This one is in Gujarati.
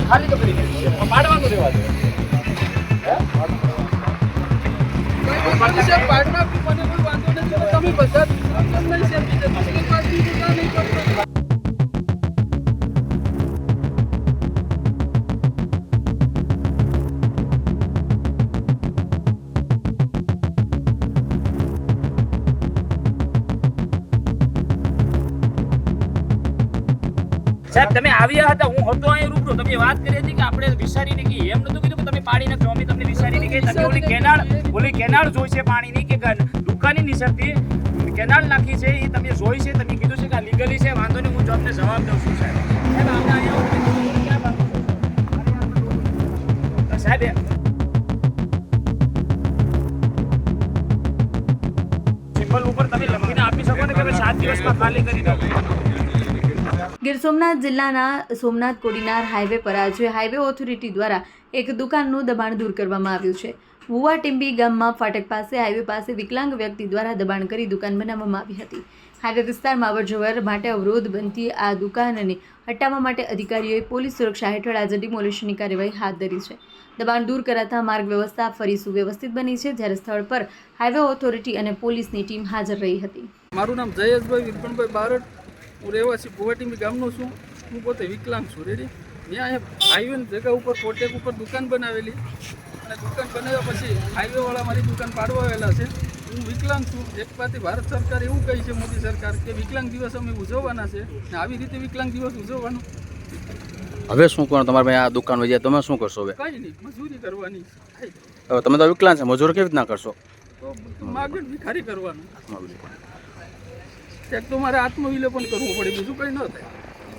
ખાલી તો કરી દીધી છે, પાડવાનું રહેવા દો. પાડવા મને કોઈ વાંધો નથી, તમે બધા નહીં સેફટી મુસ્લિમ પાર્ટી નહીં કરતો. સાહેબ તમે આવ્યા હતા, હું હતો અહીં રૂબરૂ. તમે વાત કરી હતી કે આપણે વિચારીને કે એમ નતું કીધું કે તમે પાડી નાખો. અમે તમને વિચારીને કે તમે ઓલી કેનાળ જોઈ છે પાણીની કે દુકાનની નીચેથી કેનાળ નાખી છે એ તમે જોઈ છે. તમે કીધું છે કે આ લીગલી છે, વાંધો નહીં, હું તમને જવાબ દઉં છું સાહેબ. સાહેબ આપણે અહીંયા સાહેબ સિમ્બલ ઉપર તમે લખીને આપી શકો ને કે 7 દિવસમાં ખાલી કરી દો. ગીર સોમનાથ જિલ્લાના સોમનાથ કોડીનાર હાઈવે પર આજે હાઈવે ઓથોરિટી દ્વારા એક દુકાનનું દબાણ દૂર કરવામાં આવ્યું છે. વુવા ટીંબી ગામમાં ફાટક પાસે હાઈવે પાસે વિકલાંગ વ્યક્તિ દ્વારા દબાણ કરી દુકાન બનાવવામાં આવી હતી. હાઈવે વિસ્તારમાં અવરજવર માટે અવરોધ બનતી આ દુકાનને હટાવવા માટે અધિકારીઓએ પોલીસ સુરક્ષા હેઠળ આજે ડિમોલિશનની કાર્યવાહી હાથ ધરી છે. દબાણ દૂર કરાતા માર્ગ વ્યવસ્થા ફરી સુવ્યવસ્થિત બની છે, જ્યારે સ્થળ પર હાઈવે ઓથોરિટી અને પોલીસની ટીમ હાજર રહી હતી. મારું નામ જયેશભાઈ વિરપણભાઈ બારડ, હું રહેવાસી ભુવાટીંબી ગામનો છું. હું પોતે વિકલાંગ છું. રેડી મેં અહીંયા હાઈવેની જગ્યા ઉપર કોટેક ઉપર દુકાન બનાવેલી અને દુકાન બનાવ્યા પછી હાઈવેવાળા મારી દુકાન પાડવા આવેલા છે. હું વિકલાંગ છું. એક પાથી ભારત સરકાર એવું કહી છે, મોદી સરકાર, કે વિકલાંગ દિવસ અમે ઉજવવાના છે ને આવી રીતે વિકલાંગ દિવસ ઉજવવાનો. હવે શું કરો તમારે ભાઈ? આ દુકાન વજ્યા તમે શું કરશો હવે? કંઈ નહીં, મજૂરી કરવાની. હવે તમે તો વિકલાંગ છે, મજૂર કેવી રીતના કરશો? તો માગણ ભિખારી કરવાનું. એક તો મારે આત્મવિલોપન કરવું પડે, બીજું કંઈ ન થાય.